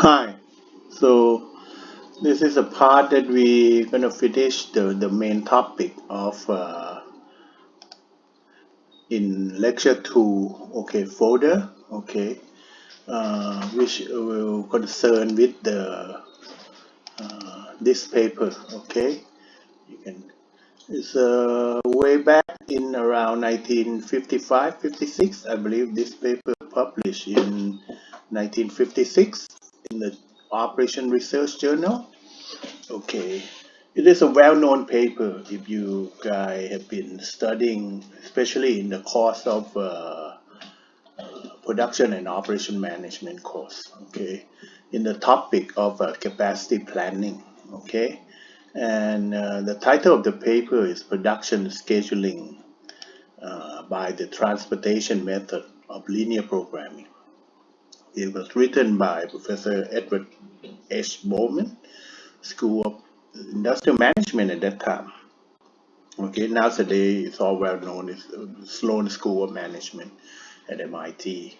Hi. So this is a part that we're gonna finish the main topic of in lecture two. Okay, folder. Okay, which will concern with the this paper. Okay, you can. It's way back in around 1955, 56. I believe this paper published in 1956 in the Operation Research Journal. Okay, it is a well-known paper if you guys have been studying, especially in the course of production and operation management course. Okay, in the topic of capacity planning. Okay, and the title of the paper is Production Scheduling by the Transportation Method of Linear Programming. It was written by Professor Edward H. Bowman, School of Industrial Management at that time. Okay, nowadays it's all well known. It's Sloan School of Management at MIT.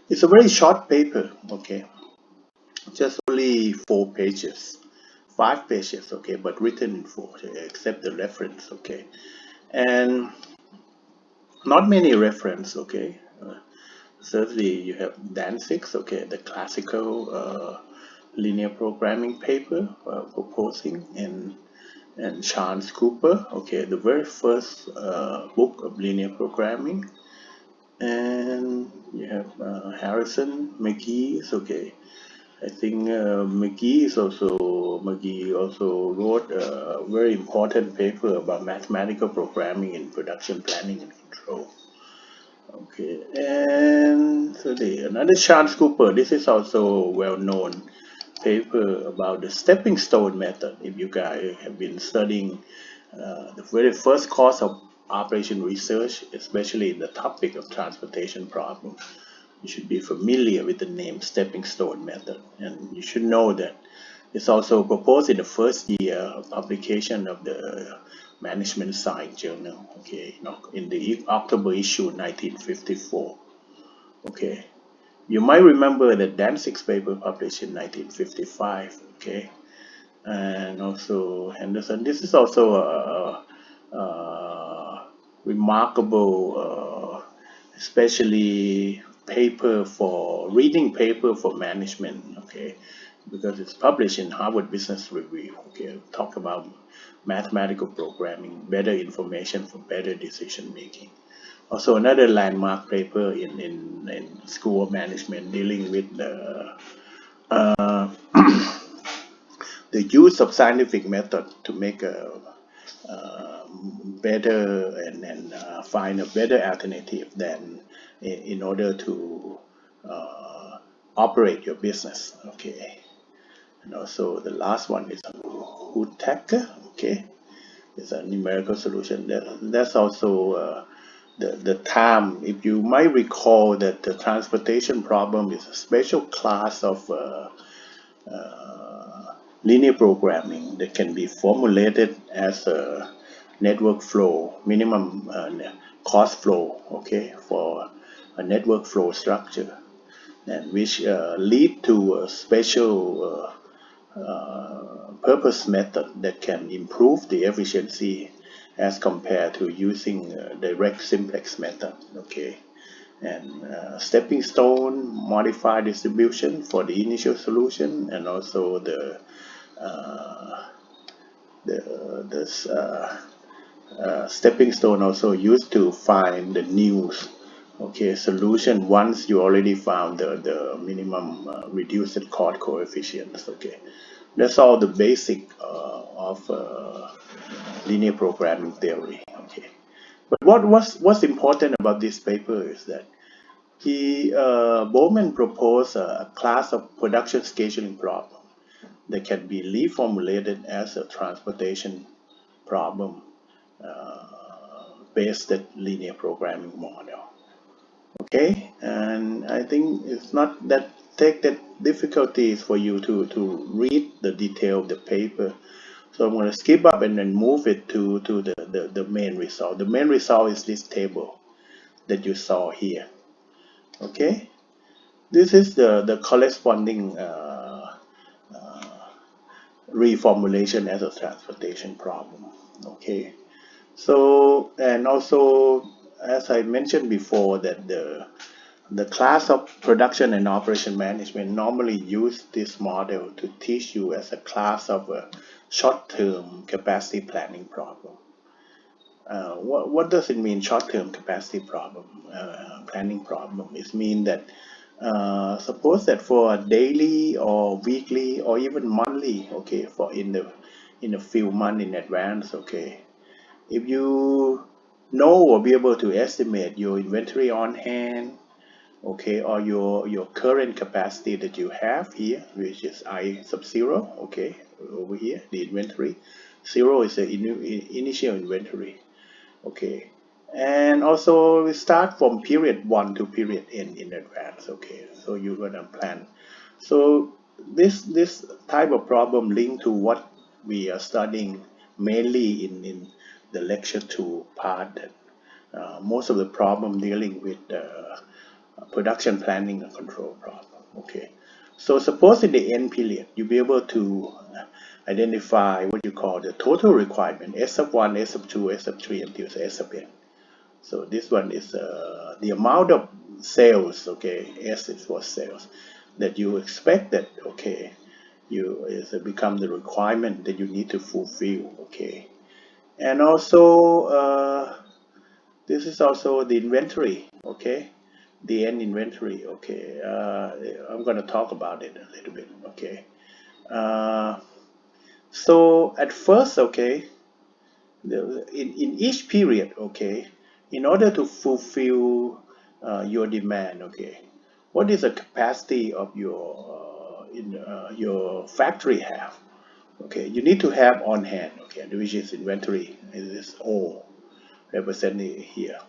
It's a very short paper. Okay, just only 4 pages, 5 pages. Okay, but written in four, except the reference. Okay, and not many reference. Okay, certainly you have Danzig's. Okay, the classical linear programming paper proposing and Chance Cooper, okay, the very first book of linear programming, and you have Harrison, McGee, okay. I think McGee also wrote a very important paper about mathematical programming in production planning and control. Okay, and so another Chance Cooper. This is also well known paper about the stepping stone method. If you guys have been studying the very first course of operation research, especially in the topic of transportation problem, you should be familiar with the name stepping stone method, and you should know that it's also proposed in the first year of publication of the Management Science Journal. Okay, in the October issue 1954. Okay, you might remember that Danzig's paper published in 1955. Okay, and also Henderson. This is also a remarkable, especially paper for reading paper for management. Okay, because it's published in Harvard Business Review. Okay, talk about mathematical programming, better information for better decision making. Also, another landmark paper in School of Management dealing with uh, the use of scientific method to make a better and find a better alternative than in order to operate your business. Okay, and also the last one is Hutaker. Okay, it's a numerical solution. That's also the time. If you might recall that the transportation problem is a special class of linear programming that can be formulated as a network flow, minimum cost flow, okay, for a network flow structure, and which lead to a special purpose method that can improve the efficiency as compared to using direct simplex method, okay, and stepping stone modified distribution for the initial solution, and also uh, this stepping stone also used to find the new solution once you already found the minimum reduced chord coefficients. Okay, that's all the basic of linear programming theory. Okay, but what's important about this paper is that Bowman proposed a class of production scheduling problem that can be reformulated as a transportation problem based on linear programming model. Okay, and I think it's not that take that difficulties for you to read the detail of the paper. So I'm going to skip up and then move it to the main result. The main result is this table that you saw here. Okay, this is the corresponding reformulation as a transportation problem. Okay, so and also as I mentioned before that the class of production and operation management normally use this model to teach you as a class of a short-term capacity planning problem. What does it mean, short-term capacity problem, planning problem? It means that suppose that for a daily or weekly or even monthly, okay, for in a few months in advance, okay, if you know or be able to estimate your inventory on hand, okay, or your current capacity that you have here, which is I sub 0, okay, over here, the inventory. 0 is the initial inventory, okay. And also we start from period 1 to period n in advance, okay. So you're gonna plan. So this type of problem linked to what we are studying mainly in the lecture 2 part, that most of the problem dealing with production planning and control problem. Okay, so suppose in the end period you be able to identify what you call the total requirement, S sub 1, S sub 2, S sub 3 until S sub n. So this one is the amount of sales, okay, S is for sales, that you expect that, okay, you is become the requirement that you need to fulfill, okay. And also this is also the inventory, okay, the end inventory, okay. I'm going to talk about it a little bit, okay. So at first, okay, in each period, okay, in order to fulfill your demand, okay, what is the capacity of your factory have? Okay, you need to have on hand, okay, which is inventory. It is O represented here.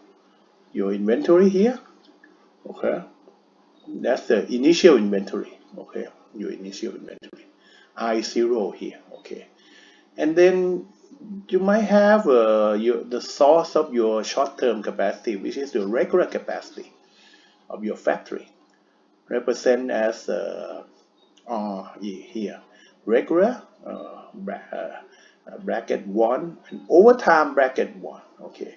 Your inventory here, okay, that's the initial inventory, okay, your initial inventory. I0 here, okay. And then you might have the source of your short-term capacity, which is the regular capacity of your factory, represent as here, regular bracket 1 and overtime bracket 1, okay.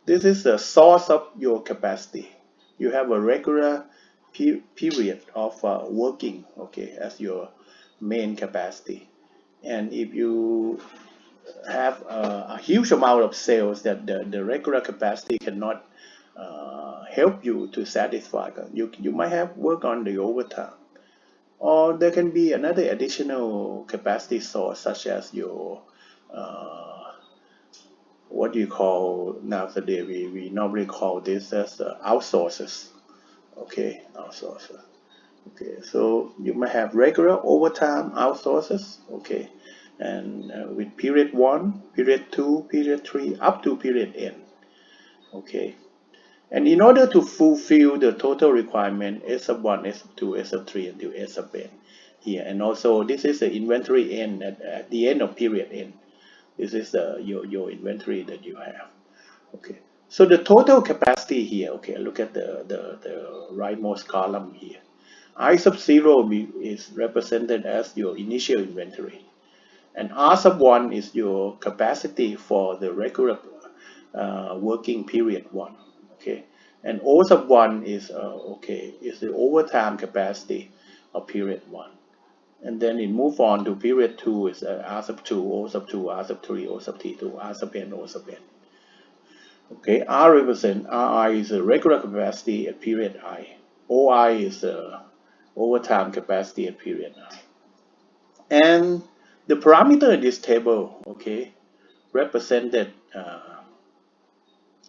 This is the source of your capacity. You have a regular period of working, okay, as your main capacity. And if you have a huge amount of sales that the regular capacity cannot help you to satisfy, you might have work on the overtime. Or there can be another additional capacity source, such as your what do you call nowadays? We normally call this as outsources. Okay, outsourcer. Okay, so you might have regular overtime outsources. Okay, and with period 1, period 2, period 3, up to period n. Okay, and in order to fulfill the total requirement, S sub 1, S sub 2, S sub 3 until S sub n here, and also this is the inventory n at the end of period n. This is your inventory that you have. Okay, so the total capacity here, okay, look at the rightmost column here. I sub 0 is represented as your initial inventory, and R sub 1 is your capacity for the regular working period 1, okay, and O sub 1 is is the overtime capacity of period 1. And then it move on to period 2 is R sub 2, O sub 2, R sub 3, O sub T2, R sub n, O sub n. Okay, R represent RI is a regular capacity at period I. OI is the overtime capacity at period I. And the parameter in this table, okay, represented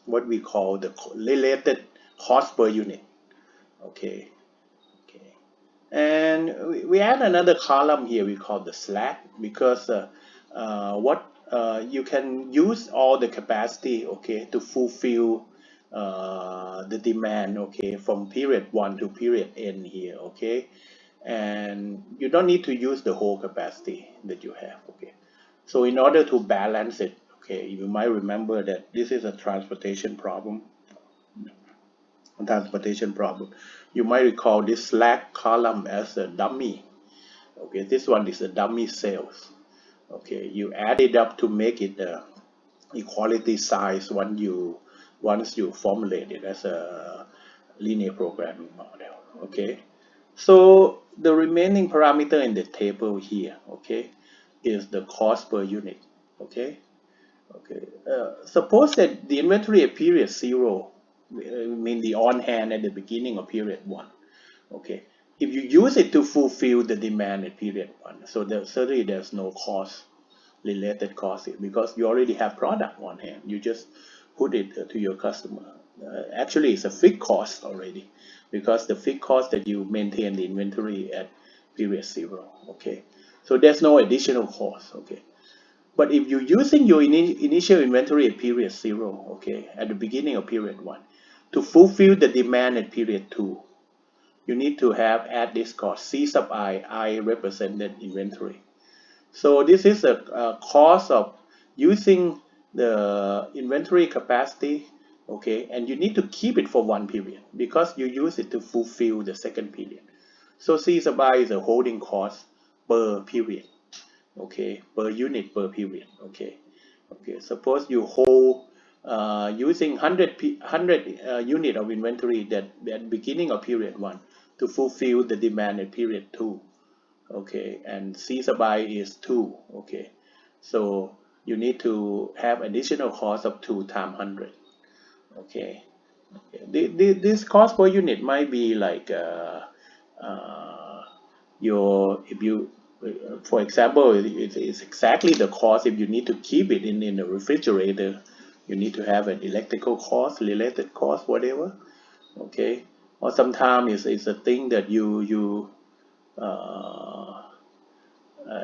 what we call the related cost per unit. Okay, and we add another column here we call the slack, because what you can use all the capacity, okay, to fulfill the demand, okay, from period 1 to period n here, okay, and you don't need to use the whole capacity that you have, okay. So in order to balance it, okay, you might remember that this is a transportation problem. You might recall this slack column as a dummy. Okay, this one is a dummy sales. Okay, you add it up to make it equality size once you formulate it as a linear programming model. Okay, so the remaining parameter in the table here, okay, is the cost per unit. Okay, okay. Suppose that the inventory at period 0, mean the on hand at the beginning of period 1. Okay, if you use it to fulfill the demand at period 1, so certainly there's no cost, related cost here, because you already have product on hand. You just put it to your customer. Actually, it's a fixed cost already, because the fixed cost that you maintain the inventory at period 0. Okay, so there's no additional cost. Okay, but if you're using your initial inventory at period 0, okay, at the beginning of period 1, to fulfill the demand at period 2, you need to have add this cost C sub I represented inventory. So this is a cost of using the inventory capacity, okay, and you need to keep it for one period because you use it to fulfill the second period. So C sub I is a holding cost per period, okay, per unit per period. Okay, okay. Suppose you hold using 100 unit of inventory that at beginning of period 1 to fulfill the demand at period 2. Okay, and C sub I is 2. Okay, so you need to have additional cost of 2 times 100. Okay, this cost per unit might be like if you for example, it's exactly the cost if you need to keep it in the refrigerator. You need to have an electrical cost, related cost, whatever. Okay, or sometimes it's a thing that you uh,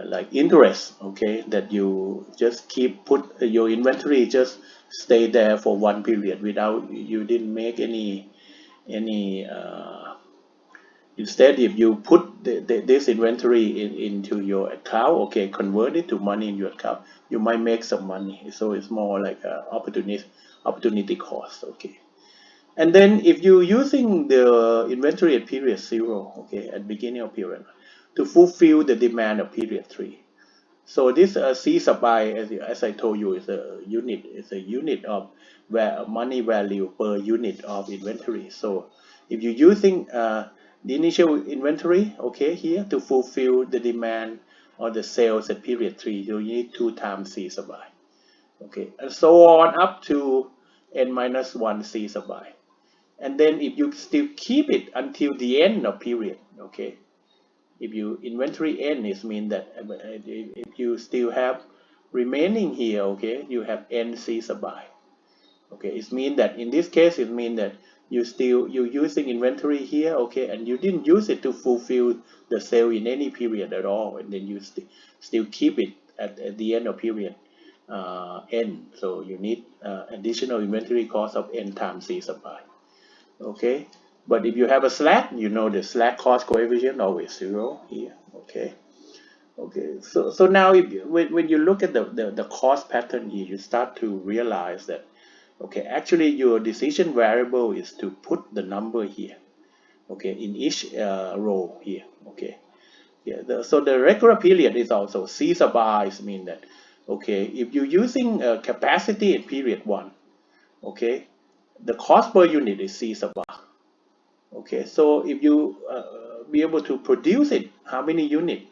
like interest, okay, that you just keep put your inventory just stay there for one period without you didn't make any instead if you put this inventory into your account, okay, convert it to money in your account, you might make some money. So it's more like a opportunity cost. Okay, and then if you're using the inventory at period 0, okay, at beginning of period, to fulfill the demand of period 3. So this C sub I, as I told you, is a unit. It's a unit of money value per unit of inventory. So if you're using the initial inventory, okay, here to fulfill the demand or the sales at period 3, you need 2 times C sub I. Okay, and so on up to n minus 1 C sub I. And then if you still keep it until the end of period, okay, if you inventory n is mean that if you still have remaining here, okay, you have n C sub I. Okay, it means that in this case it means that you using inventory here, okay, and you didn't use it to fulfill the sale in any period at all, and then you still keep it at the end of period n. So you need additional inventory cost of n times C sub I. Okay, but if you have a slack, you know the slack cost coefficient always 0 here. Okay, okay, so now if when you look at the cost pattern here, you start to realize that, okay, actually your decision variable is to put the number here, okay, in each row here. Okay, yeah, so the regular period is also C sub I mean that, okay, if you're using capacity in period 1, okay, the cost per unit is C sub I. Okay, so if you be able to produce it, how many unit?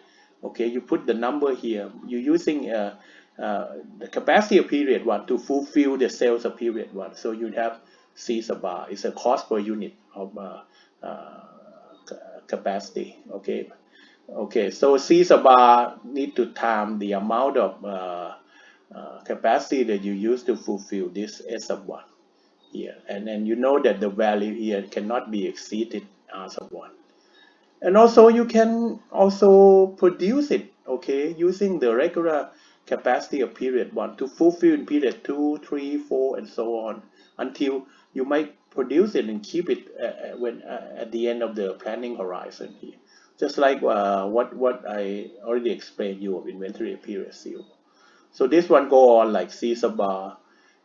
Okay, you put the number here. You're using the capacity of period 1 to fulfill the sales of period 1. So you have C sub R. It's a cost per unit of uh, capacity. Okay, okay. So C sub R need to time the amount of capacity that you use to fulfill this S sub 1 here, and then you know that the value here cannot be exceeded R sub 1. And also you can also produce it, okay, using the regular capacity of period 1 to fulfill in period 2, 3, 4, and so on, until you might produce it and keep it when at the end of the planning horizon here. Just like what I already explained you of inventory of period 0. So this one go on like C sub R,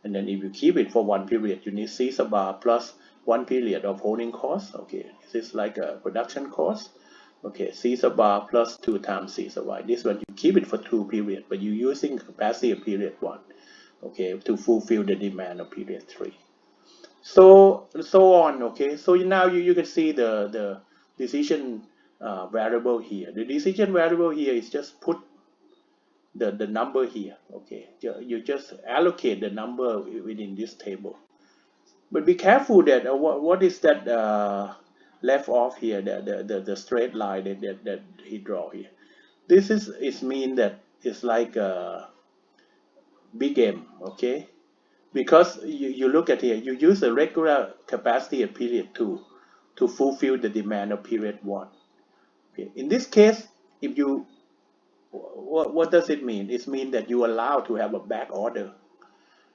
and then if you keep it for one period, you need C sub R plus one period of holding cost. Okay, this is like a production cost. Okay, C sub bar plus 2 times C sub y. This one you keep it for 2 periods, but you're using capacity of period 1, okay, to fulfill the demand of period 3. So on, okay. So now you can see the decision variable here. The decision variable here is just put the number here, okay. You just allocate the number within this table. But be careful that what is that left off here, the straight line that he draw here. This is mean that it's like a big M, okay? Because you look at here, you use a regular capacity at period 2 to fulfill the demand of period 1. Okay. In this case, if you what does it mean? It means that you allow to have a back order,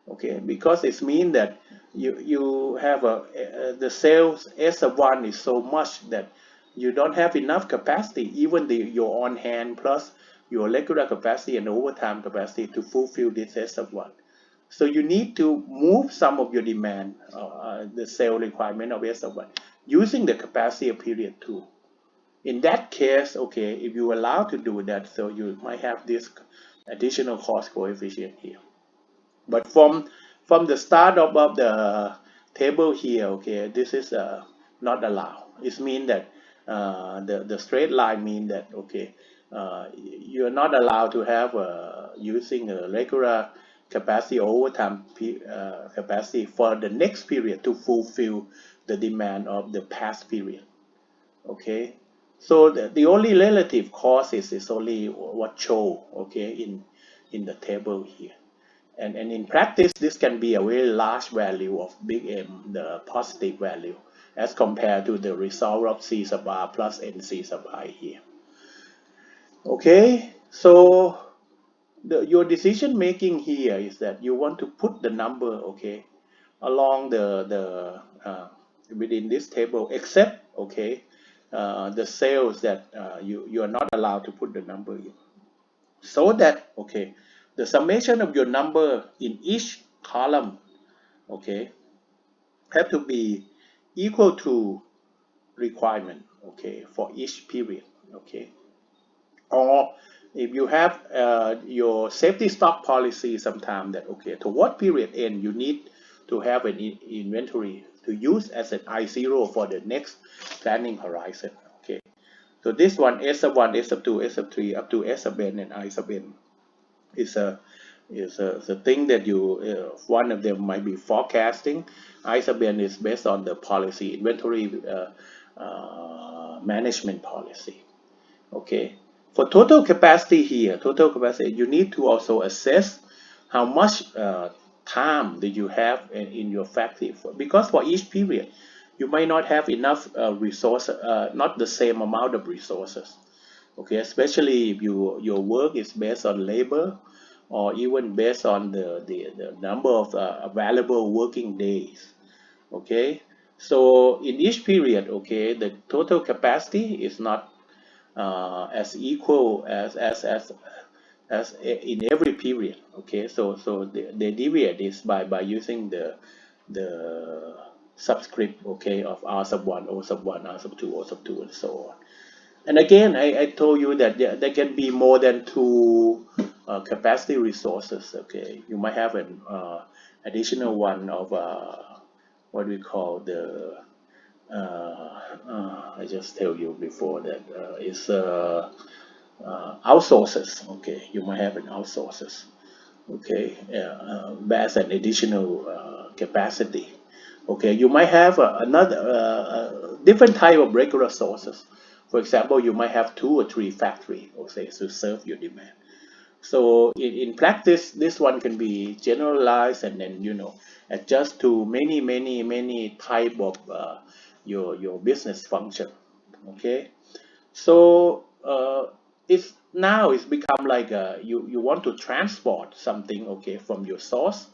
okay, because it means that you have the sales S of 1 is so much that you don't have enough capacity, even your on hand plus your regular capacity and overtime capacity to fulfill this S of 1. So you need to move some of your demand, the sale requirement of S of 1, using the capacity of period 2. In that case, okay, if you allow to do that, so you might have this additional cost coefficient here. But from the start of the table here, okay, this is not allowed. It means that the straight line means that, okay, you're not allowed to have using a regular capacity or overtime capacity for the next period to fulfill the demand of the past period, okay. So the only relative cost is only what show, okay, in the table here. And in practice, this can be a very large value of big M, the positive value, as compared to the result of C sub r plus NC sub I here. Okay, so your decision making here is that you want to put the number, okay, along within this table, except, okay, the sales that you are not allowed to put the number in. So that, okay, the summation of your number in each column, okay, have to be equal to requirement, okay, for each period, okay. Or if you have your safety stock policy sometime that, okay, to what period end you need to have an inventory to use as an I0 for the next planning horizon, okay. So this one, S sub 1, S sub 2, S sub 3, up to S sub n and I sub n is a thing that you one of them might be forecasting. I sub n is based on the policy, inventory management policy, okay. For total capacity here, total capacity, you need to also assess how much time that you have in your factory because for each period you might not have enough resource, not the same amount of resources, okay, especially if your work is based on labor or even based on the number of available working days, okay. So in each period, okay, the total capacity is not as equal as in every period, okay. So they deviate this by using the subscript, okay, of R sub 1, O sub 1, R sub 2, O sub 2, and so on. And again, I told you that there can be more than two capacity resources, okay. You might have an additional one of what we call the I just tell you before that is outsources, okay. You might have an outsources, okay, as an additional capacity, okay. You might have another different type of regular sources. For example, you might have 2 or 3 factory, okay, to serve your demand. So in practice, this one can be generalized and then, adjust to many type of your business function, okay. So it's become like you want to transport something, okay, from your source,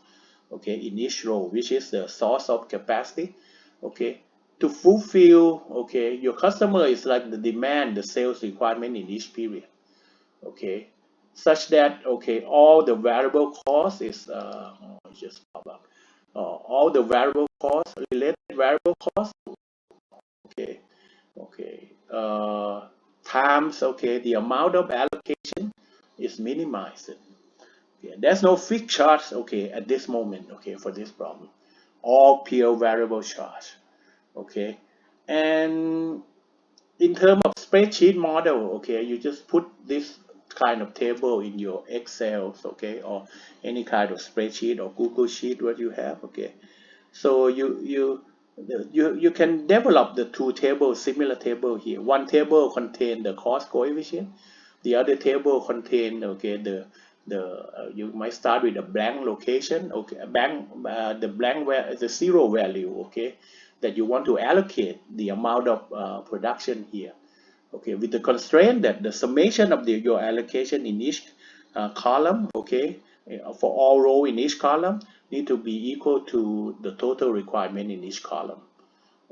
okay, in each row, which is the source of capacity, okay, to fulfill, okay, your customer is like the demand, the sales requirement in each period, okay, such that, okay, all the variable cost is it just pop up, all the variable costs, related variable costs, okay, okay, times, okay, the amount of allocation is minimized. Okay. There's no fixed charge, okay, at this moment, okay, for this problem. All pure variable charge, okay. And in terms of spreadsheet model, okay, you just put this kind of table in your Excel, okay, or any kind of spreadsheet or Google Sheet what you have, okay. So you can develop the two tables, similar table here. One table contain the cost coefficient, the other table contain, okay, the you might start with a blank location, okay, a blank the blank where the zero value, okay, that you want to allocate the amount of production here, okay, with the constraint that the summation of your allocation in each column, okay, for all row in each column need to be equal to the total requirement in each column,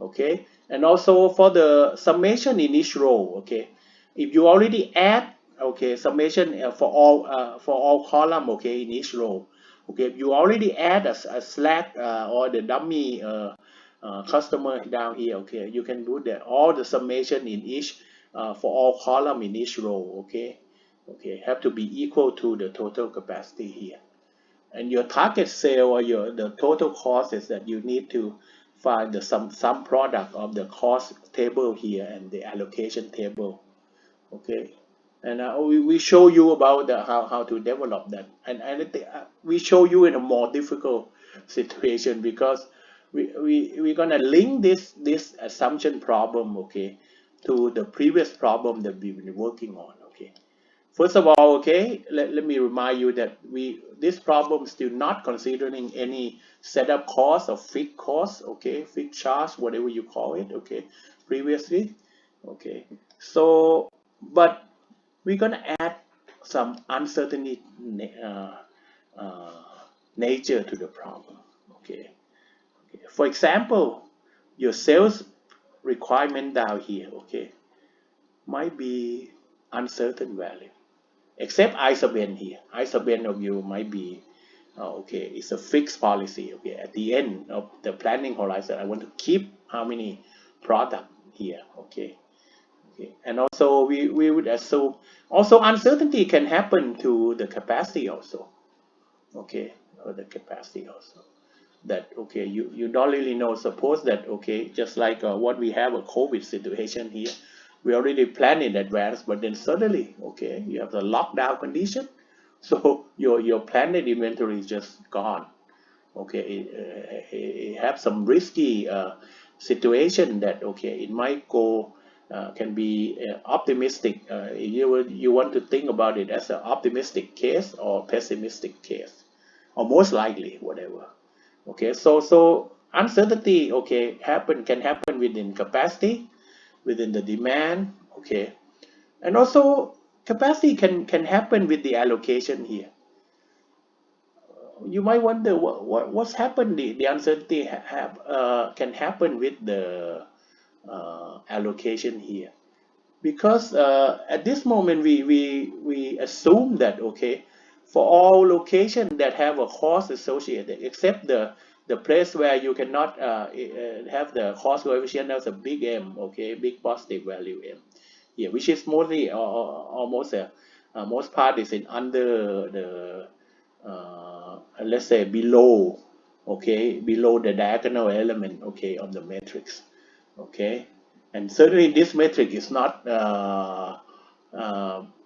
okay. And also for the summation in each row, okay, if you already add, okay, summation for all column, okay, in each row, okay, if you already add a slack or the dummy customer down here, okay, you can do that all the summation in each for all column in each row, okay, okay, have to be equal to the total capacity here. And your target sale or the total cost is that you need to find the sum product of the cost table here and the allocation table, okay. And we show you about how to develop that, and I think we show you in a more difficult situation because we're gonna link this assumption problem, okay, to the previous problem that we've been working on, okay. First of all, okay, let me remind you that this problem is still not considering any setup cost or fixed cost, okay, fixed charge, whatever you call it, okay, previously, okay. So, but we're gonna add some uncertainty uh, nature to the problem, okay. For example, your sales requirement down here, okay, might be uncertain value. Except isoben here. Isoben of you might be, okay, it's a fixed policy. Okay, at the end of the planning horizon, I want to keep how many product here. Okay, okay, and also we would assume also uncertainty can happen to the capacity also. Okay, or the capacity also. That okay, you don't really know. Suppose that okay, just like what we have a COVID situation here, we already planned in advance, but then suddenly okay, you have the lockdown condition, so your planned inventory is just gone. Okay, it have some risky situation that okay, it might go can be optimistic. You want to think about it as an optimistic case or pessimistic case, or most likely whatever. Okay, so uncertainty okay can happen within capacity, within the demand, okay, and also capacity can happen with the allocation here. You might wonder what's happened. The uncertainty can happen with the allocation here because at this moment we assume that okay, for all locations that have a cost associated except the place where you cannot have the cost coefficient as a big M, okay, big positive value M, yeah, which is mostly almost most part is in under the let's say below, okay, below the diagonal element, okay, of the matrix, okay. And certainly this metric is not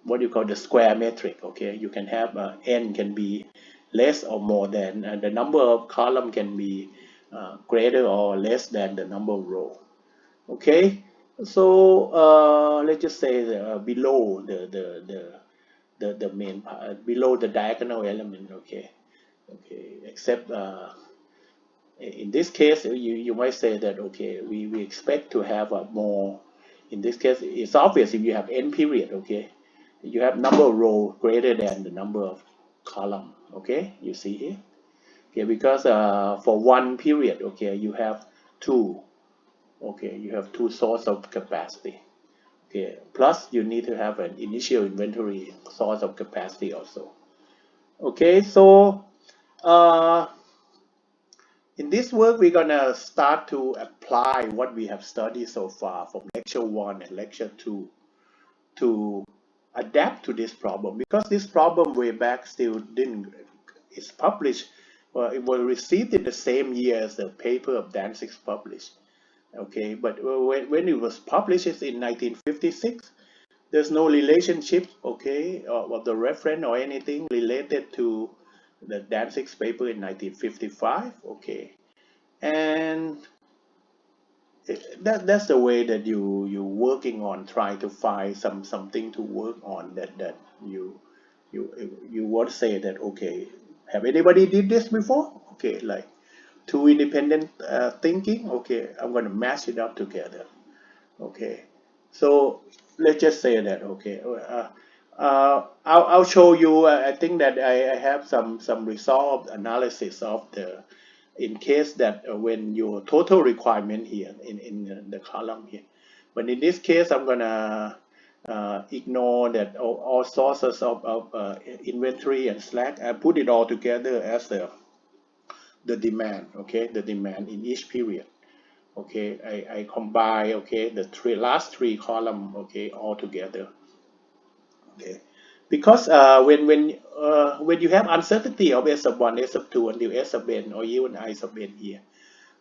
what you call the square metric, okay. You can have n can be less or more than the number of column can be greater or less than the number of row, okay. So let's just say below the main part, below the diagonal element, okay, okay, except in this case you might say that okay, we expect to have a more, in this case it's obvious if you have n period, okay, you have number of row greater than the number of column, okay, you see here, okay, because for one period, okay, you have two, okay, you have two source of capacity, okay, plus you need to have an initial inventory source of capacity also, okay. So in this work, we're gonna start to apply what we have studied so far from lecture 1 and lecture 2 to adapt to this problem, because this problem way back still didn't is published, it was received in the same year as the paper of Danzig's published. Okay, but when it was published in 1956, there's no relationship, okay, of the reference or anything related to the Danzig's paper in 1955, okay, and that's the way that you working on trying to find something to work on, that you want to say that, okay, have anybody did this before, okay, like two independent thinking, okay, I'm going to mash it up together. Okay, so let's just say that, okay, I'll show you. I think that I have some result analysis of the, in case that when your total requirement here in the column here, but in this case I'm gonna ignore that all sources of inventory and slack. I put it all together as the demand, okay, the demand in each period. Okay, I combine, okay, the last three column, okay, all together. Okay, because when you have uncertainty of S sub 1, S sub 2 until S sub n, or even I sub n here,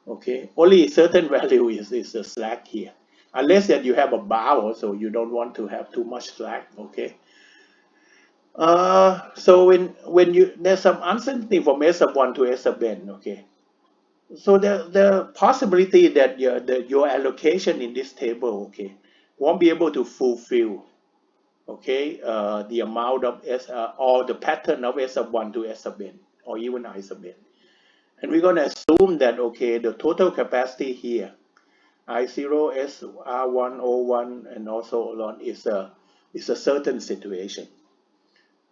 okay, only certain value is the slack here, unless that you have a bar, so you don't want to have too much slack. Okay, so when you there's some uncertainty from S sub 1 to S sub n, okay, so the possibility that your allocation in this table, okay, won't be able to fulfill, okay, the amount of S or the pattern of S sub 1 to S sub n, or even I sub n. And we're going to assume that, okay, the total capacity here, I0, S, R1, O1, and also on is a certain situation.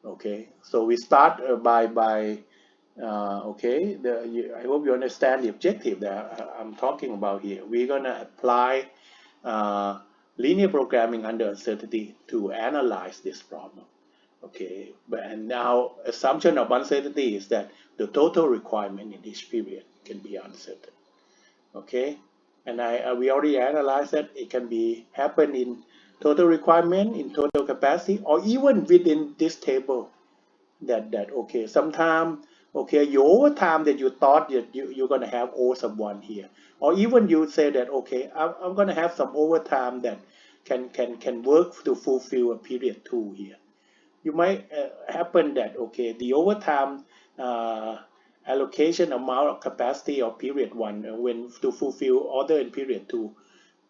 Okay, so we start by okay, I hope you understand the objective that I'm talking about here. We're going to apply linear programming under uncertainty to analyze this problem. Okay, and now assumption of uncertainty is that the total requirement in each period can be uncertain. Okay, and we already analyzed that it can be happen in total requirement, in total capacity, or even within this table. That okay, sometime, okay, your overtime that you thought that you're going to have O sub 1 here, or even you say that, okay, I'm going to have some overtime that can work to fulfill a period 2 here. You might happen that, okay, the overtime allocation amount of capacity of period 1 when to fulfill order in period 2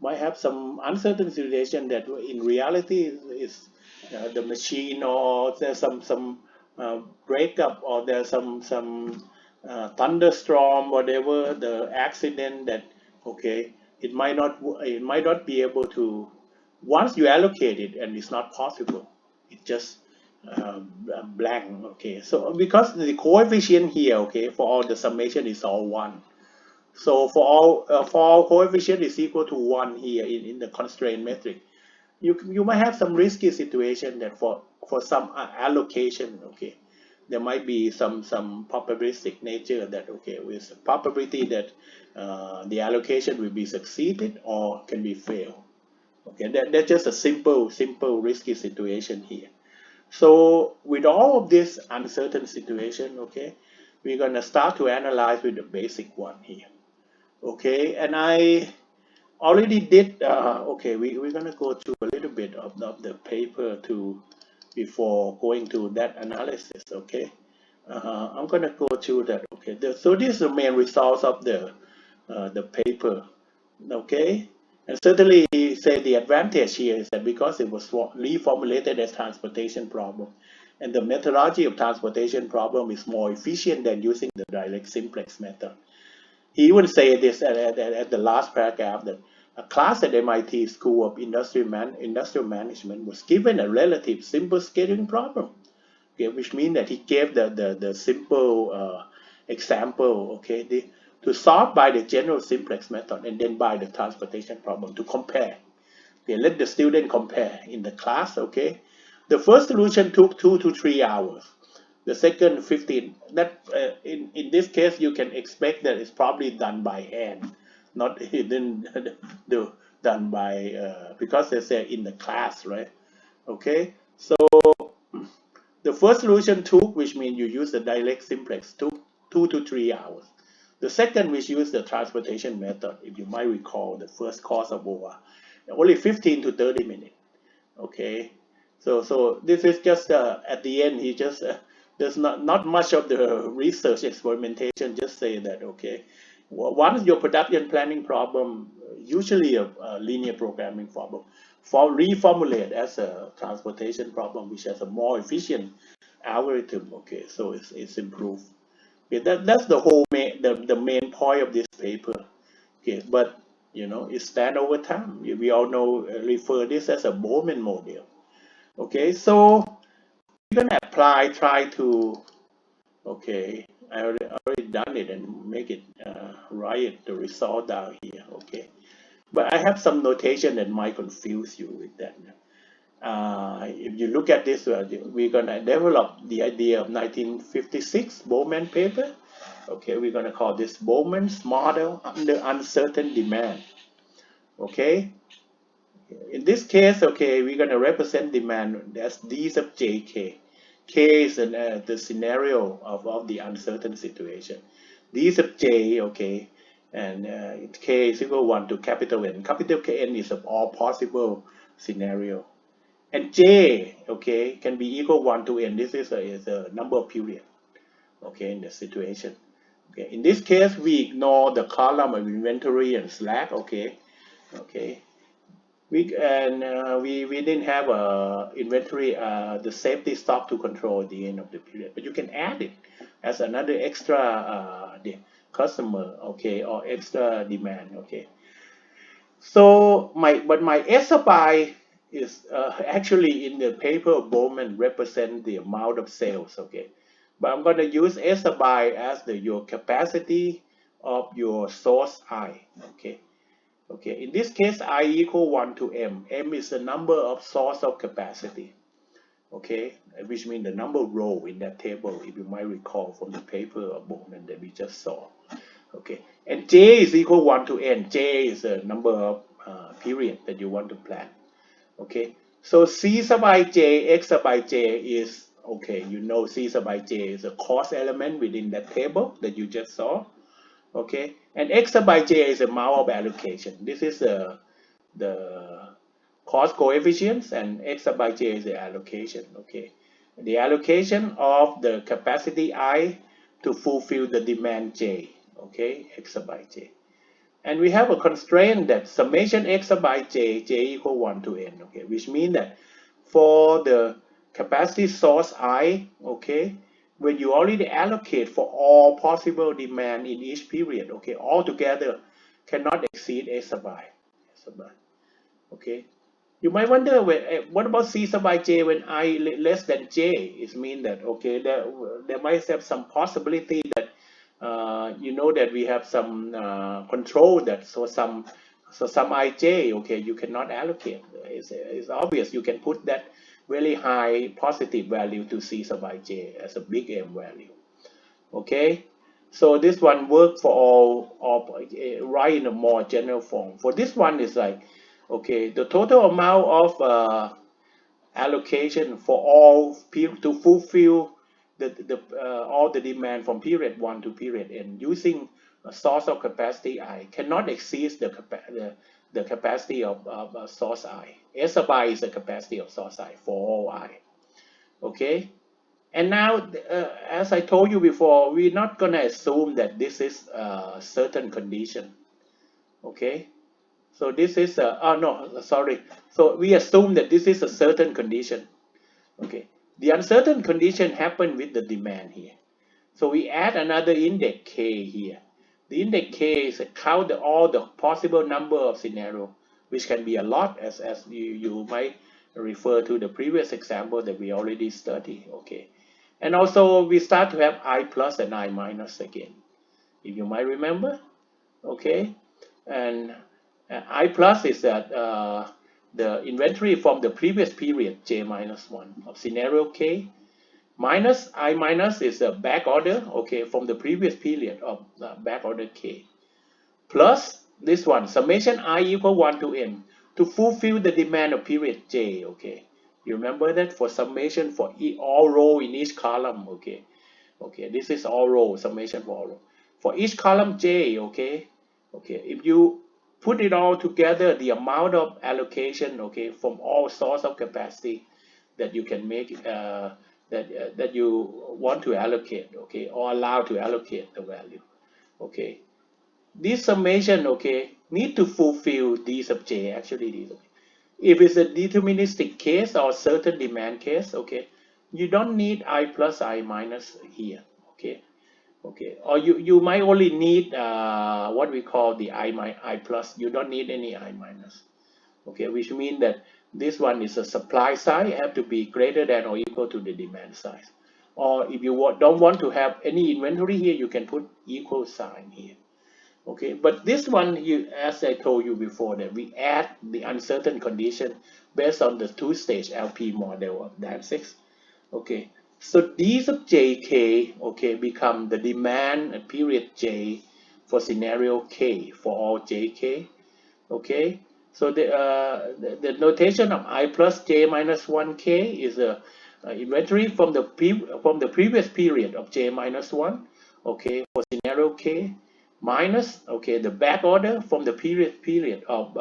might have some uncertain situation that in reality is the machine, or there's some breakup, or there's some thunderstorm, whatever the accident that, okay, it might not be able to, once you allocate it and it's not possible, it just blank. Okay, so because the coefficient here, okay, for all the summation is all 1, so for all coefficient is equal to 1 here in the constraint metric, you might have some risky situation that for some allocation, okay, there might be some probabilistic nature that, okay, with probability that the allocation will be succeeded or can be failed. Okay, that's just a simple risky situation here. So with all of this uncertain situation, okay, we're gonna start to analyze with the basic one here. Okay, and I already did, okay, we're gonna go through a little bit of the paper to before going to that analysis. Okay, I'm gonna go through that. Okay, so this is the main results of the paper. Okay, and certainly he said the advantage here is that because it was reformulated as transportation problem, and the methodology of transportation problem is more efficient than using the direct simplex method. He even say this at the last paragraph, that a class at MIT School of Industrial Management was given a relative simple scheduling problem, okay, which means that he gave the simple example, okay, to solve by the general simplex method and then by the transportation problem to compare. Okay, let the student compare in the class. Okay, the first solution took 2 to 3 hours. The second 15. That in this case you can expect that it's probably done by hand, not done by because they say in the class, right? Okay, so the first solution took, which means you use the direct simplex, took 2 to 3 hours. The second, which used the transportation method, if you might recall, the first course of OR, only 15 to 30 minutes. Okay, so this is just at the end. He just there's not much of the research experimentation. Just say that okay, once your production planning problem, usually a linear programming problem, for reformulate as a transportation problem, which has a more efficient algorithm. Okay, so it's improved. Okay, that's the whole the main point of this paper. Okay, but it stand over time. We all know refer this as a Bowman model. Okay, so we're gonna try to okay. I already done it and make it write the result down here. Okay, but I have some notation that might confuse you with that. If you look at this, we're gonna develop the idea of 1956 Bowman paper. Okay, we're gonna call this Bowman's model under uncertain demand. Okay, in this case, okay, we're going to represent demand as d sub jk. K is the scenario of the uncertain situation. D sub j, okay, and k is equal 1 to capital N. Capital N is of all possible scenario. And j, okay, can be equal 1 to n. This is a number of period, okay, in the situation. Okay, in this case, we ignore the column of inventory and slack, okay, okay. We didn't have a inventory the safety stock to control at the end of the period, but you can add it as another extra the customer, okay, or extra demand, okay. So my S sub I is actually in the paper of Bowman represent the amount of sales, okay, but I'm going to use S sub I as your capacity of your source I, okay. Okay, in this case, I equal 1 to m. M is the number of source of capacity, okay, which means the number of row in that table, if you might recall from the paper of Bowman that we just saw. Okay, and J is equal 1 to n. J is the number of period that you want to plan. Okay, so C sub ij, X sub ij is, okay, C sub ij is a cost element within that table that you just saw. Okay, and X sub ij is amount of allocation. This is the cost coefficients, and X sub ij is the allocation. Okay, the allocation of the capacity I to fulfill the demand J. Okay, X sub ij. And we have a constraint that summation X sub ij, J equal 1 to n. Okay, which means that for the capacity source I, okay, when you already allocate for all possible demand in each period, okay, altogether cannot exceed A sub I. Okay, you might wonder, what about C sub ij when I less than J? It means that, okay, there might have some possibility that, that we have some control that, so some ij, okay, you cannot allocate. It's obvious you can put that very high positive value to C sub ij as a big M value. Okay, so this one work for all right in a more general form. For this one is like, okay, the total amount of allocation for all to fulfill the all the demand from period 1 to period n using a source of capacity I cannot exceed the capacity of source I. S sub I is the capacity of source I for all I. Okay, and now as I told you before, we're not going to assume that this is a certain condition. Okay, so this is oh no, sorry. So we assume that this is a certain condition. Okay, the uncertain condition happened with the demand here. So we add another index k here. The index k is a count all the possible number of scenarios, which can be a lot, as you might refer to the previous example that we already studied. Okay, and also we start to have I plus and I minus again, if you might remember. Okay, and I plus is that the inventory from the previous period J minus 1 of scenario K, minus I minus is a back order, okay, from the previous period of back order K, plus this one summation I equal 1 to n to fulfill the demand of period J, okay, You remember that for summation for all row in each column, okay? Okay, this is all row, summation for all row. For each column J, okay? Okay, if you put it all together, the amount of allocation, okay, from all source of capacity that you can make, that you want to allocate, okay, or allow to allocate the value, okay. This summation, okay, need to fulfill d sub j, actually d sub j. If it's a deterministic case or certain demand case, okay, you don't need I plus I minus here, okay, okay, or you might only need what we call the I plus. You don't need any I minus, okay, which means that this one is a supply side have to be greater than or equal to the demand side. Or if you don't want to have any inventory here, you can put equal sign here. Okay, but this one, you, as I told you before, that we add the uncertain condition based on the two-stage LP model of Danzig's. Okay, so d sub jk, okay, become the demand at period j for scenario k for all jk. Okay, so the notation of I plus j minus 1k is a inventory from the previous period of j minus 1, okay, for scenario k, minus, okay, the back order from the period of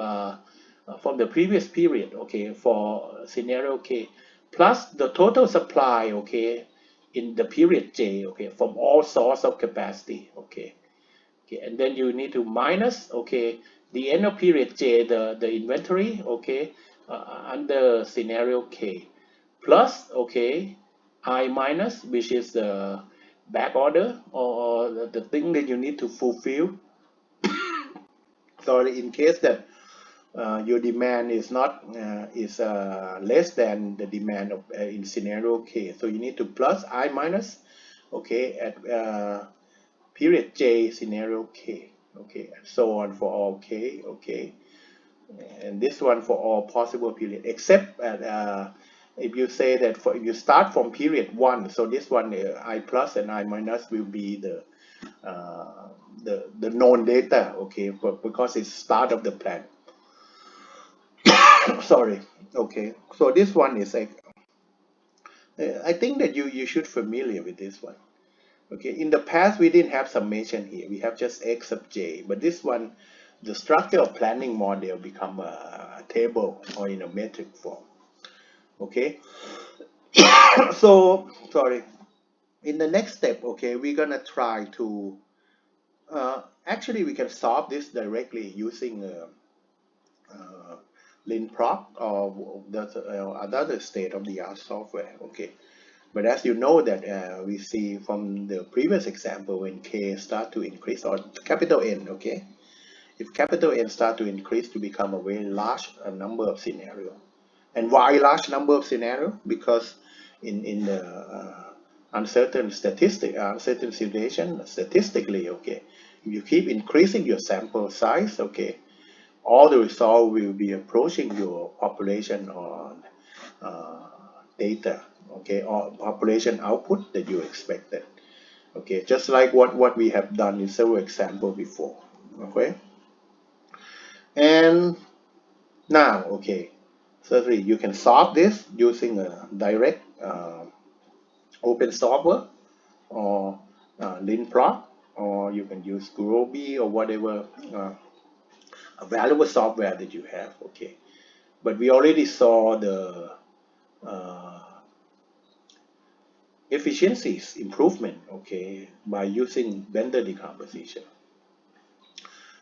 from the previous period, okay, for scenario k, plus the total supply, okay, in the period j, okay, from all source of capacity, okay. Okay, and then you need to minus, okay, the end of period j, the inventory, okay, under scenario k, plus, okay, I minus, which is the back order, or the thing that you need to fulfill. Sorry, in case that your demand is not is less than the demand of in scenario k, so you need to plus I minus, okay, at period j scenario k, okay, and so on for all k, okay, and this one for all possible period, except at if you say that for if you start from period 1, so this one I plus and I minus will be uh, the known data, okay, but because it's start of the plan. Sorry, okay, so this one is like I think that you should familiar with this one. Okay, in the past we didn't have summation here. We have just x sub j. But this one, the structure of planning model become a table or in a metric form. Okay, so sorry. In the next step, okay, we're gonna try to actually we can solve this directly using uh, linprop or the another state of the art software. Okay, but as you know that we see from the previous example, when k start to increase or capital N, okay, if capital N start to increase to become a very large number of scenario, and why large number of scenario? Because in the uncertain situation, statistically, okay, if you keep increasing your sample size, okay, all the result will be approaching your population on uh, data, okay, or population output that you expected, okay, just like what we have done in several examples before, okay. And now, okay, certainly you can solve this using a direct open solver or linprop, or you can use Groby or whatever available software that you have, okay. But we already saw the uh, efficiencies improvement, okay, by using vendor decomposition.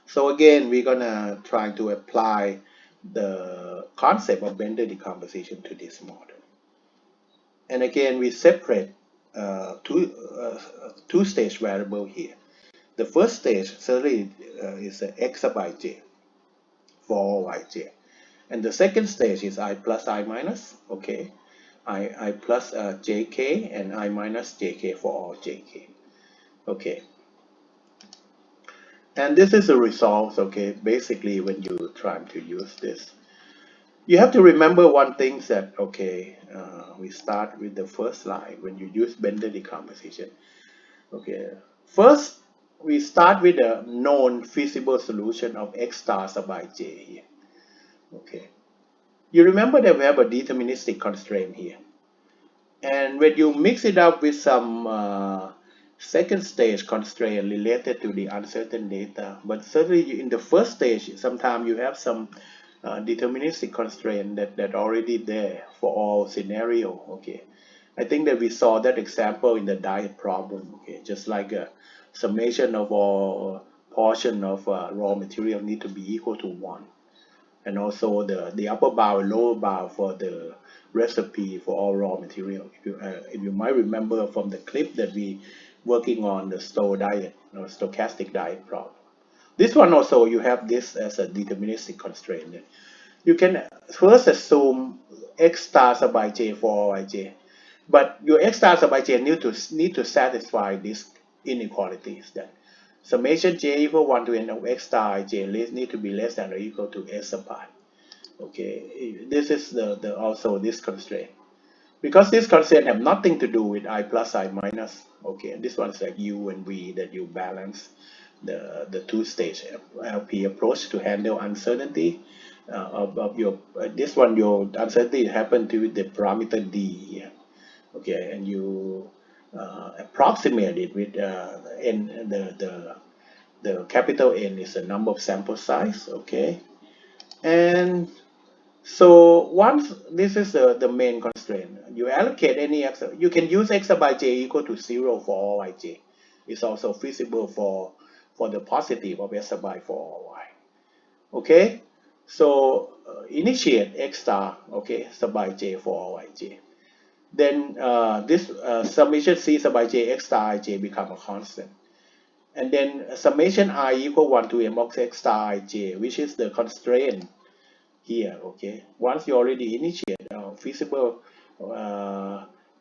So again, we're gonna try to apply the concept of vendor decomposition to this model. And again, we separate two-stage variable here. The first stage certainly is x sub ij for all ij. And the second stage is I plus I minus, okay. I plus jk and I minus jk for all jk. Okay. And this is the result, okay, basically when you try to use this. You have to remember one thing that, okay, we start with the first line when you use Bender decomposition. Okay, first we start with a known feasible solution of x star sub ij here. Okay, You remember that we have a deterministic constraint here. And when you mix it up with some second stage constraint related to the uncertain data, but certainly in the first stage, sometimes you have some deterministic constraint that already there for all scenario. Okay, I think that we saw that example in the diet problem. Okay, just like a summation of all portion of raw material need to be equal to 1, and also the upper bound and lower bound for the recipe for all raw material. If you might remember from the clip that we working on the diet or stochastic diet problem. This one also you have this as a deterministic constraint. You can first assume x star sub ij for all ij, but your x star sub ij need to satisfy these inequalities. That summation j equal 1 to n of x star ij need to be less than or equal to s sub I. Okay, this is the also this constraint. Because this constraint have nothing to do with I plus I minus. Okay, and this one is like U and V that you balance the two-stage LP approach to handle uncertainty of your this one your uncertainty happen to the parameter D here. Okay, and you approximate it with n the capital N is the number of sample size. Okay, and so once this is the main constraint, you allocate any x, you can use x sub ij equal to 0 for all ij. It's also feasible for the positive of s sub I for all y. Okay, so initiate x star, okay, sub ij for all ij. Then this summation c sub ij x star ij become a constant. And then summation I equal 1 to m of x star ij, which is the constraint here. Okay, once you already initiate a feasible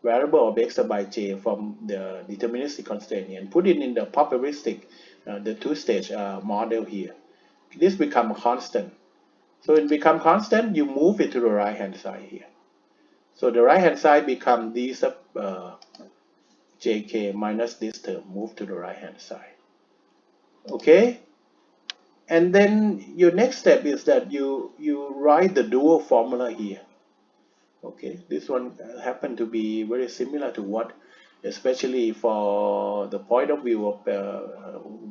variable of x sub ij from the deterministic constraint and put it in the probabilistic the two-stage model here, this become a constant. So it become constant, you move it to the right hand side here. So the right hand side become d sub jk minus this term, move to the right hand side. Okay, and then your next step is that you write the dual formula here. Okay, this one happened to be very similar to what, especially for the point of view of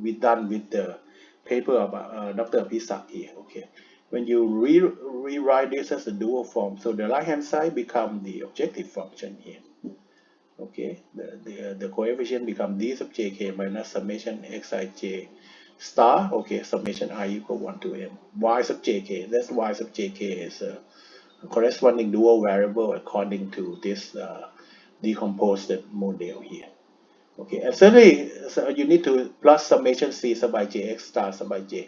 we done with the paper about Dr. Pisak here. Okay, when you rewrite this as a dual form, so the right hand side become the objective function here. Okay, the coefficient become d sub jk minus summation xij star. Okay, summation I equal 1 to m y sub jk. That's y sub jk is a corresponding dual variable according to this decomposed model here. Okay, and certainly so you need to plus summation c sub ij x star sub ij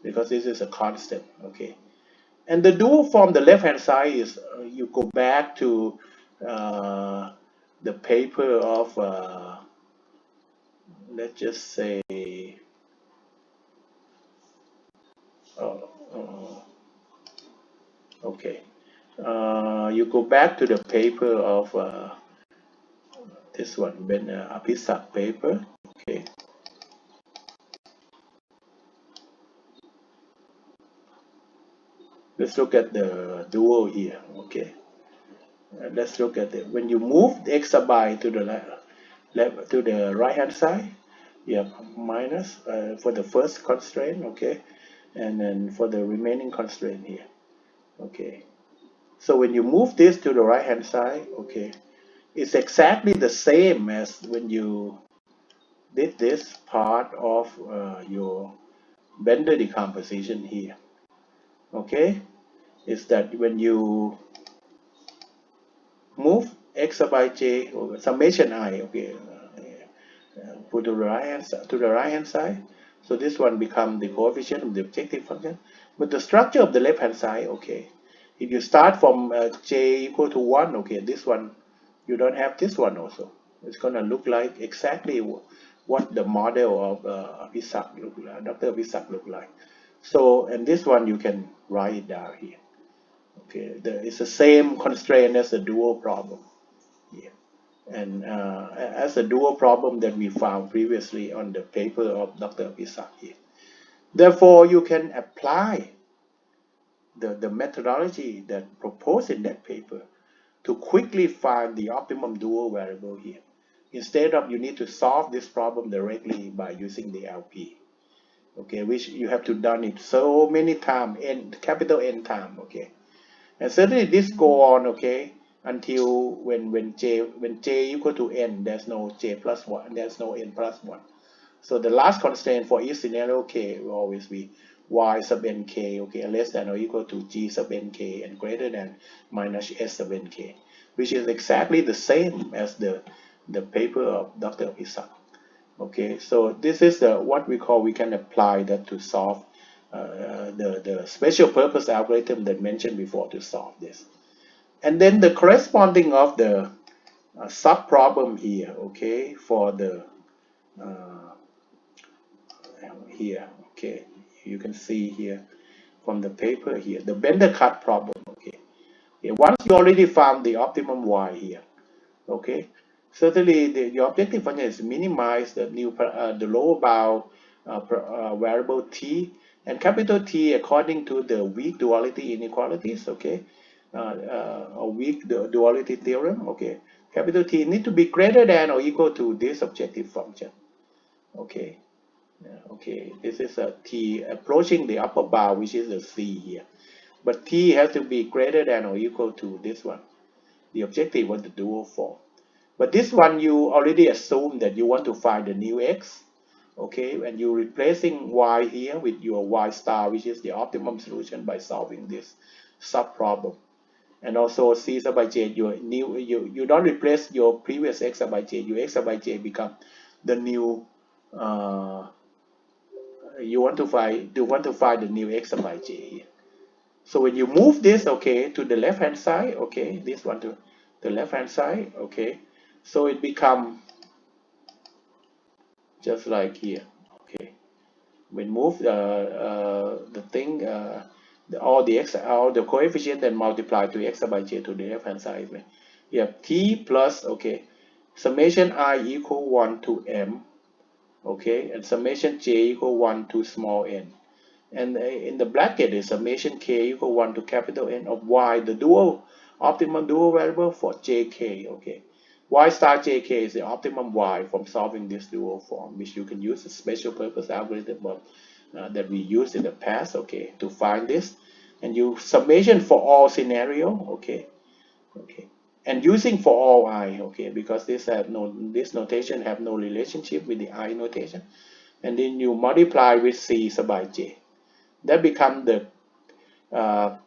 because this is a constant. Okay, and the dual form, the left hand side is you go back to the paper of let's just say okay, you go back to the paper of this one, Ben Apisak paper. Okay, let's look at the dual here. Okay, let's look at it. When you move the x sub I to the left to the right hand side, you have minus for the first constraint. Okay, and then for the remaining constraint here. Okay, so when you move this to the right hand side, okay, it's exactly the same as when you did this part of your Bender decomposition here. Okay, is that when you move x sub ij or summation I, okay, put to the right hand side. So this one become the coefficient of the objective function. But the structure of the left hand side, okay, if you start from j equal to 1, okay, this one you don't have this one also. It's gonna look like exactly what the model of Apisak look like, Dr. Apisak look like. So, and this one you can write it down here. Okay, it's the same constraint as the dual problem here. And as a dual problem that we found previously on the paper of Dr. Pisak here. Therefore, you can apply the methodology that proposed in that paper to quickly find the optimum dual variable here. Instead of you need to solve this problem directly by using the LP, okay, which you have to done it so many times, n capital N time, okay, and certainly this go on, okay, until when j equal to n, there's no j plus one, there's no n plus one. So the last constraint for each scenario k will always be y sub nk, okay, less than or equal to g sub nk and greater than minus s sub nk, which is exactly the same as the paper of Dr. Isak. Okay, so this is what we can apply that to solve the special purpose algorithm that mentioned before to solve this. And then the corresponding of the sub problem here, okay, for the here, okay, you can see here from the paper here, the bender cut problem, okay. Once you already found the optimum y here, okay, certainly your objective function is minimize the lower bound variable t and capital T according to the weak duality inequalities, okay, or weak duality theorem, okay. Capital T need to be greater than or equal to this objective function, okay. Okay, this is a t approaching the upper bound, which is the c here. But t has to be greater than or equal to this one, the objective of the dual form. But this one you already assume that you want to find the new x, okay, and you're replacing y here with your y star, which is the optimum solution by solving this sub problem. And also c sub by j, you don't replace your previous x sub by j, your x sub by j become the new you want to find the new x sub by j here. So when you move this, okay, to the left hand side, okay, this one to the left hand side, okay, so it become just like here, okay. When move the thing all the coefficient then multiply to x sub by j to the left hand side, right? You have t plus, okay, summation I equal 1 to m, okay, and summation j equal 1 to small n. And in the bracket is summation k equal 1 to capital N of y, the optimum dual variable for jk, okay. Y star jk is the optimum y from solving this dual form, which you can use a special purpose algorithm that we used in the past, okay, to find this. And you summation for all scenario, okay, okay, and using for all I, okay, because this notation have no relationship with the I notation, and then you multiply with c sub by j. That become the uh,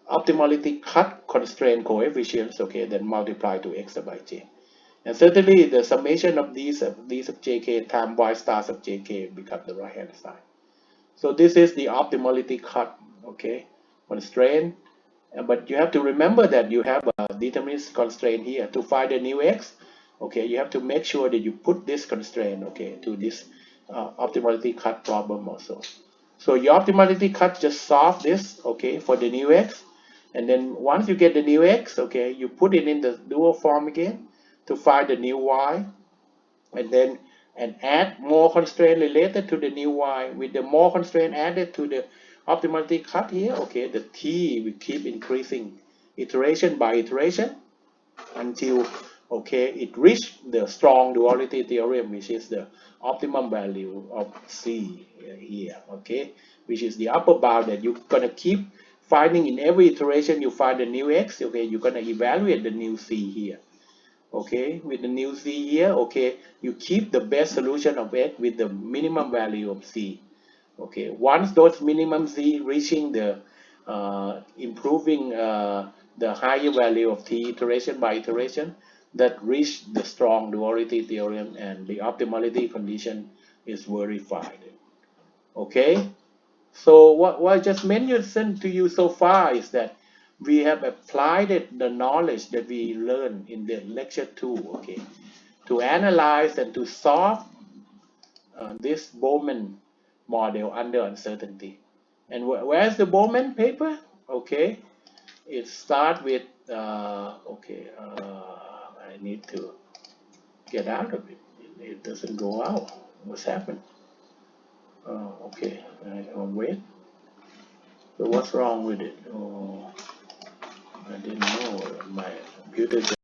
optimality cut constraint coefficients, okay, then multiply to x sub by j. And certainly the summation of these of jk times y star of jk become the right hand side. So this is the optimality cut, okay, constraint. But you have to remember that you have a deterministic constraint here to find a new x. Okay, you have to make sure that you put this constraint, okay, to this optimality cut problem also. So your optimality cut just solve this, okay, for the new x. And then once you get the new x, okay, you put it in the dual form again to find the new y. And then add more constraint related to the new y. With the more constraint added to the optimality cut here, okay, the t will keep increasing iteration by iteration until, okay, it reach the strong duality theorem, which is the optimum value of c here, okay, which is the upper bound that you're gonna keep finding in every iteration. You find a new x, okay, you're gonna evaluate the new c here, okay, with the new c here, okay, you keep the best solution of x with the minimum value of c. Okay, once those minimum z reaching the improving the higher value of t iteration by iteration, that reach the strong duality theorem and the optimality condition is verified. Okay, so what I just mentioned to you so far is that we have applied the knowledge that we learned in the lecture 2, okay, to analyze and to solve this Bowman model under uncertainty. And where's the Bowman paper? Okay, it starts with, I need to get out of it. It doesn't go out. What's happened? Okay, I'll wait. So what's wrong with it? Oh, I didn't know my computer